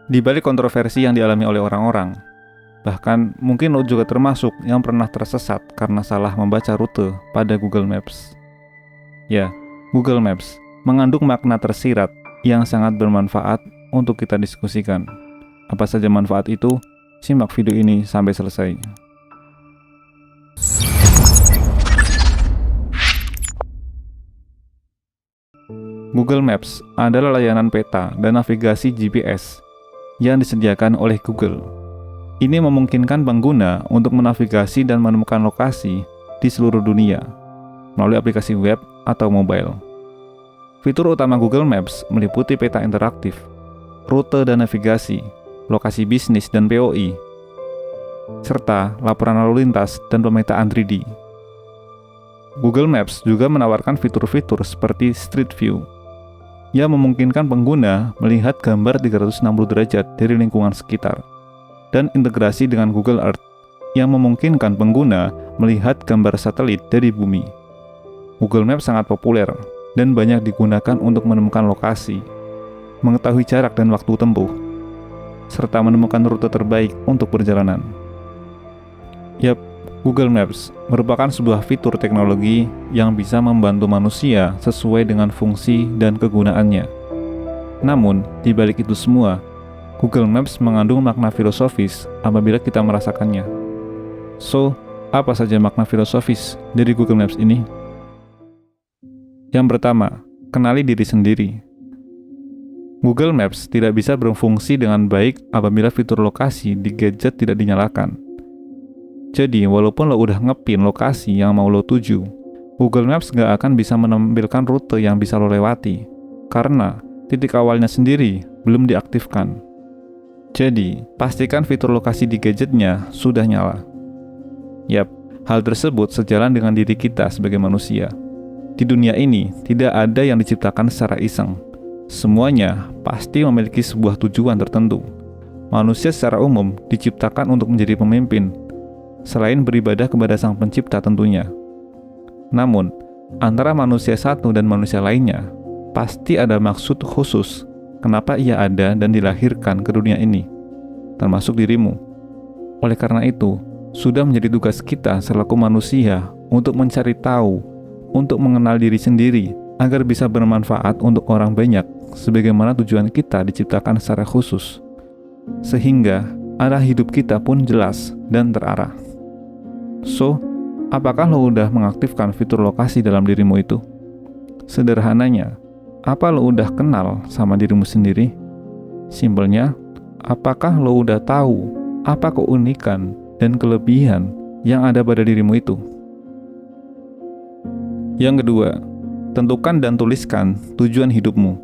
Di balik kontroversi yang dialami oleh orang-orang, bahkan mungkin lo juga termasuk yang pernah tersesat karena salah membaca rute pada Google Maps. Ya, Google Maps mengandung makna tersirat yang sangat bermanfaat untuk kita diskusikan. Apa saja manfaat itu? Simak video ini sampai selesai. Google Maps adalah layanan peta dan navigasi GPS yang disediakan oleh Google. Ini memungkinkan pengguna untuk menavigasi dan menemukan lokasi di seluruh dunia melalui aplikasi web atau mobile. Fitur utama Google Maps meliputi peta interaktif, rute dan navigasi, lokasi bisnis dan POI, serta laporan lalu lintas dan pemetaan 3D. Google Maps juga menawarkan fitur-fitur seperti Street View yang memungkinkan pengguna melihat gambar 360 derajat dari lingkungan sekitar, dan integrasi dengan Google Earth yang memungkinkan pengguna melihat gambar satelit dari bumi. Google Maps sangat populer dan banyak digunakan untuk menemukan lokasi, mengetahui jarak dan waktu tempuh, serta menemukan rute terbaik untuk perjalanan. Yap, Google Maps merupakan sebuah fitur teknologi yang bisa membantu manusia sesuai dengan fungsi dan kegunaannya. Namun, di balik itu semua, Google Maps mengandung makna filosofis apabila kita merasakannya. So, apa saja makna filosofis dari Google Maps ini? Yang pertama, kenali diri sendiri. Google Maps tidak bisa berfungsi dengan baik apabila fitur lokasi di gadget tidak dinyalakan. Jadi, walaupun lo udah ngepin lokasi yang mau lo tuju, Google Maps gak akan bisa menampilkan rute yang bisa lo lewati, karena titik awalnya sendiri belum diaktifkan. Jadi, pastikan fitur lokasi di gadgetnya sudah nyala. Yap, hal tersebut sejalan dengan diri kita sebagai manusia. Di dunia ini, tidak ada yang diciptakan secara iseng. Semuanya pasti memiliki sebuah tujuan tertentu. Manusia secara umum diciptakan untuk menjadi pemimpin, selain beribadah kepada Sang Pencipta tentunya. Namun, antara manusia satu dan manusia lainnya, pasti ada maksud khusus kenapa ia ada dan dilahirkan ke dunia ini, termasuk dirimu. Oleh karena itu, sudah menjadi tugas kita selaku manusia untuk mencari tahu, untuk mengenal diri sendiri, agar bisa bermanfaat untuk orang banyak, sebagaimana tujuan kita diciptakan secara khusus. Sehingga, arah hidup kita pun jelas dan terarah. So, apakah lo udah mengaktifkan fitur lokasi dalam dirimu itu? Sederhananya, apa lo udah kenal sama dirimu sendiri? Simpelnya, apakah lo udah tahu apa keunikan dan kelebihan yang ada pada dirimu itu? Yang kedua, tentukan dan tuliskan tujuan hidupmu.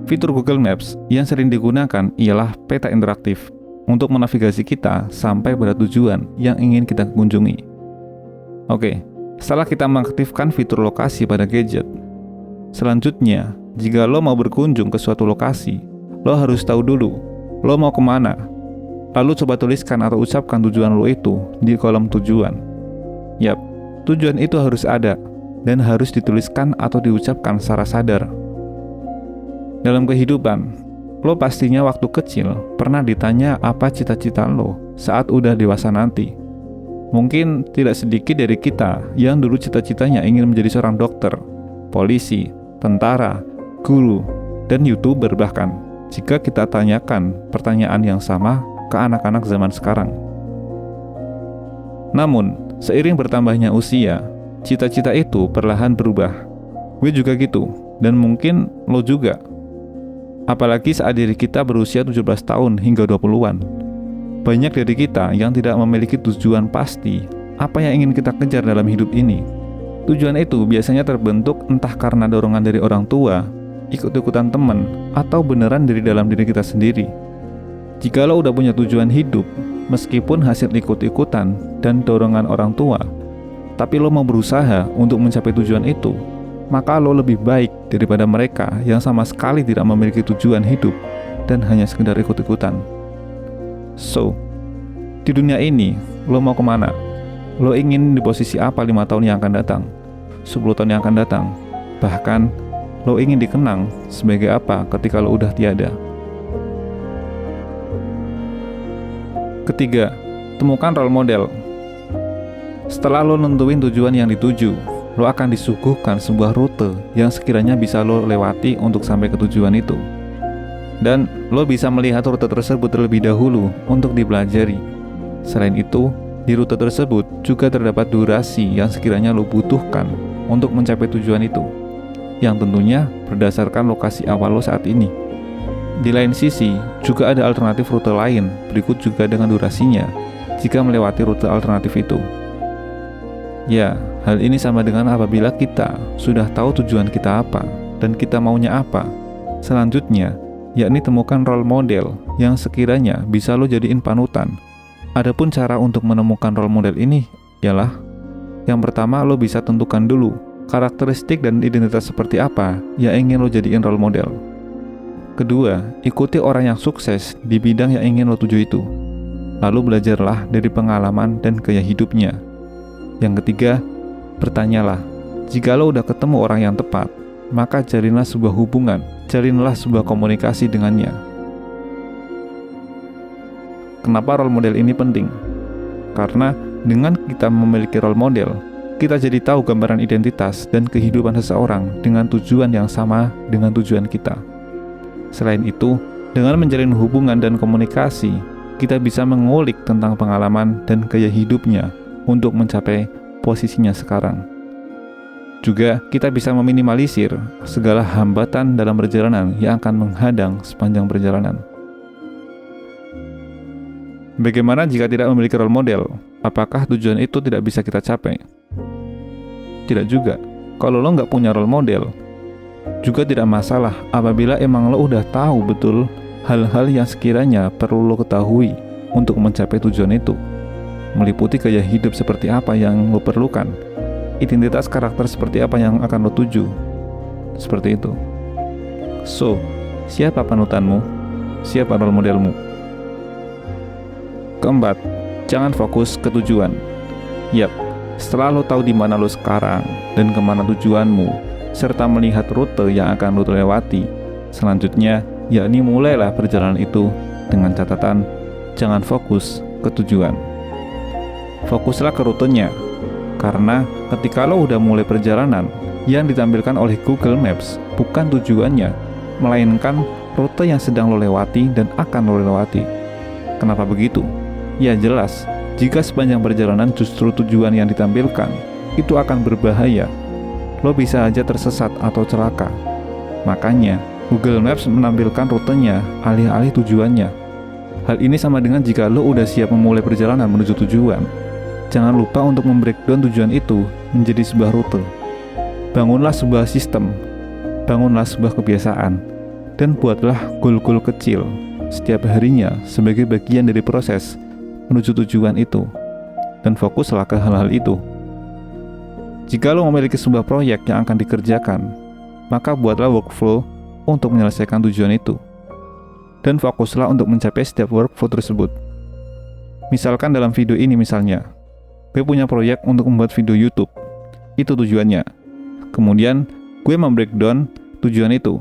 Fitur Google Maps yang sering digunakan ialah peta interaktif untuk menavigasi kita sampai pada tujuan yang ingin kita kunjungi. Oke, setelah kita mengaktifkan fitur lokasi pada gadget, selanjutnya, jika lo mau berkunjung ke suatu lokasi, lo harus tahu dulu, lo mau kemana. Lalu coba tuliskan atau ucapkan tujuan lo itu di kolom tujuan. Yap, tujuan itu harus ada, dan harus dituliskan atau diucapkan secara sadar. Dalam kehidupan, lo pastinya waktu kecil pernah ditanya apa cita-cita lo saat udah dewasa nanti. Mungkin tidak sedikit dari kita yang dulu cita-citanya ingin menjadi seorang dokter, polisi, tentara, guru, dan YouTuber bahkan, jika kita tanyakan pertanyaan yang sama ke anak-anak zaman sekarang. Namun, seiring bertambahnya usia, cita-cita itu perlahan berubah. Gue juga gitu, dan mungkin lo juga. Apalagi saat diri kita berusia 17 tahun hingga 20-an. Banyak dari kita yang tidak memiliki tujuan pasti apa yang ingin kita kejar dalam hidup ini. Tujuan itu biasanya terbentuk entah karena dorongan dari orang tua, ikut-ikutan teman, atau beneran dari dalam diri kita sendiri. Jika lo udah punya tujuan hidup, meskipun hasil ikut-ikutan dan dorongan orang tua, tapi lo mau berusaha untuk mencapai tujuan itu, maka lo lebih baik daripada mereka yang sama sekali tidak memiliki tujuan hidup dan hanya sekedar ikut-ikutan. So, di dunia ini, lo mau kemana? Lo ingin di posisi apa 5 tahun yang akan datang? 10 tahun yang akan datang? Bahkan, lo ingin dikenang sebagai apa ketika lo udah tiada? Ketiga, temukan role model. Setelah lo nentuin tujuan yang dituju, lo akan disuguhkan sebuah rute yang sekiranya bisa lo lewati untuk sampai ke tujuan itu. Dan lo bisa melihat rute tersebut terlebih dahulu untuk dipelajari. Selain itu, di rute tersebut juga terdapat durasi yang sekiranya lo butuhkan untuk mencapai tujuan itu, yang tentunya berdasarkan lokasi awal lo saat ini. Di lain sisi, juga ada alternatif rute lain berikut juga dengan durasinya jika melewati rute alternatif itu. Ya, hal ini sama dengan apabila kita sudah tahu tujuan kita apa dan kita maunya apa. Selanjutnya, yakni temukan role model yang sekiranya bisa lo jadiin panutan. Adapun cara untuk menemukan role model ini ialah, yang pertama lo bisa tentukan dulu karakteristik dan identitas seperti apa yang ingin lo jadiin role model. Kedua, ikuti orang yang sukses di bidang yang ingin lo tuju itu. Lalu belajarlah dari pengalaman dan gaya hidupnya. Yang ketiga, bertanyalah, jika lo udah ketemu orang yang tepat, maka jalinlah sebuah hubungan, jalinlah sebuah komunikasi dengannya. Kenapa role model ini penting? Karena dengan kita memiliki role model, kita jadi tahu gambaran identitas dan kehidupan seseorang dengan tujuan yang sama dengan tujuan kita. Selain itu, dengan menjalin hubungan dan komunikasi, kita bisa mengulik tentang pengalaman dan gaya hidupnya untuk mencapai posisinya sekarang. Juga kita bisa meminimalisir segala hambatan dalam perjalanan yang akan menghadang sepanjang perjalanan. Bagaimana jika tidak memiliki role model? Apakah tujuan itu tidak bisa kita capai? Tidak juga. Kalau lo nggak punya role model, juga tidak masalah apabila emang lo udah tahu betul hal-hal yang sekiranya perlu lo ketahui untuk mencapai tujuan itu. Meliputi gaya hidup seperti apa yang lo perlukan, identitas karakter seperti apa yang akan lo tuju. Seperti itu. So, siapa panutanmu? Siapa role modelmu? Keempat, jangan fokus ke tujuan. Yap, setelah lo tahu di mana lo sekarang dan kemana tujuanmu, serta melihat rute yang akan lo lewati, selanjutnya yakni mulailah perjalanan itu dengan catatan jangan fokus ke tujuan. Fokuslah ke rutenya, karena ketika lo udah mulai perjalanan, yang ditampilkan oleh Google Maps bukan tujuannya, melainkan rute yang sedang lo lewati dan akan lo lewati. Kenapa begitu? Ya jelas, jika sepanjang perjalanan justru tujuan yang ditampilkan, itu akan berbahaya. Lo bisa aja tersesat atau celaka. Makanya, Google Maps menampilkan rutenya alih-alih tujuannya. Hal ini sama dengan jika lo udah siap memulai perjalanan menuju tujuan. Jangan lupa untuk membreakdown tujuan itu menjadi sebuah rute. Bangunlah sebuah sistem, bangunlah sebuah kebiasaan, dan buatlah goal-goal kecil setiap harinya sebagai bagian dari proses menuju tujuan itu. Dan fokuslah ke hal-hal itu. Jika lo memiliki sebuah proyek yang akan dikerjakan, maka buatlah workflow untuk menyelesaikan tujuan itu. Dan fokuslah untuk mencapai setiap workflow tersebut. Misalkan dalam video ini misalnya, gue punya proyek untuk membuat video YouTube. Itu tujuannya. Kemudian, gue membreakdown tujuan itu.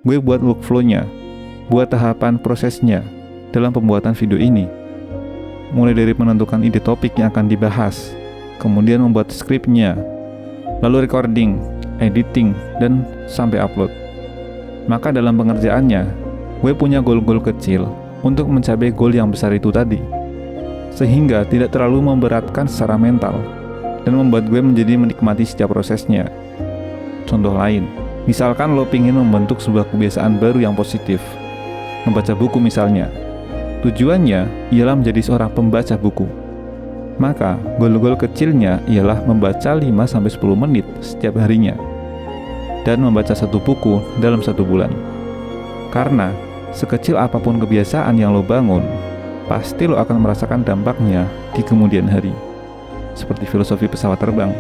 Gue buat workflow-nya, buat tahapan prosesnya dalam pembuatan video ini. Mulai dari menentukan ide topik yang akan dibahas, kemudian membuat skripnya, lalu recording, editing, dan sampai upload. Maka dalam pengerjaannya, gue punya goal-goal kecil untuk mencapai goal yang besar itu tadi, sehingga tidak terlalu memberatkan secara mental dan membuat gue menjadi menikmati setiap prosesnya. Contoh lain, misalkan lo pingin membentuk sebuah kebiasaan baru yang positif, membaca buku misalnya. Tujuannya ialah menjadi seorang pembaca buku. Maka goal-goal kecilnya ialah membaca 5-10 menit setiap harinya dan membaca satu buku dalam 1 bulan. Karena sekecil apapun kebiasaan yang lo bangun, pasti lo akan merasakan dampaknya di kemudian hari. Seperti filosofi pesawat terbang.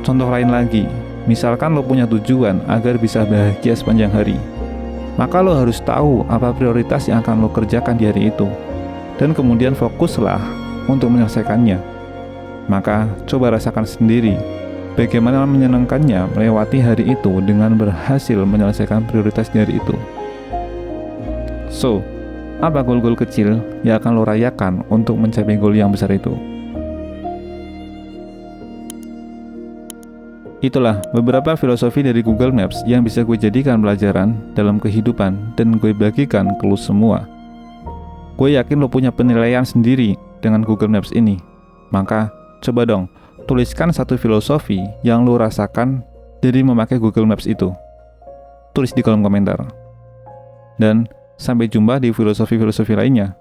Contoh lain lagi, misalkan lo punya tujuan agar bisa bahagia sepanjang hari, maka lo harus tahu apa prioritas yang akan lo kerjakan di hari itu, dan kemudian fokuslah untuk menyelesaikannya. Maka coba rasakan sendiri bagaimana menyenangkannya melewati hari itu dengan berhasil menyelesaikan prioritas di hari itu. So, Apa goal-goal kecil yang akan lo rayakan untuk mencapai goal yang besar itu? Itulah beberapa filosofi dari Google Maps yang bisa gue jadikan pelajaran dalam kehidupan dan gue bagikan ke lo semua. Gue yakin lo punya penilaian sendiri dengan Google Maps ini. Maka coba dong, tuliskan satu filosofi yang lo rasakan dari memakai Google Maps itu. Tulis di kolom komentar. Dan sampai jumpa di filosofi-filosofi lainnya.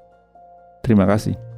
Terima kasih.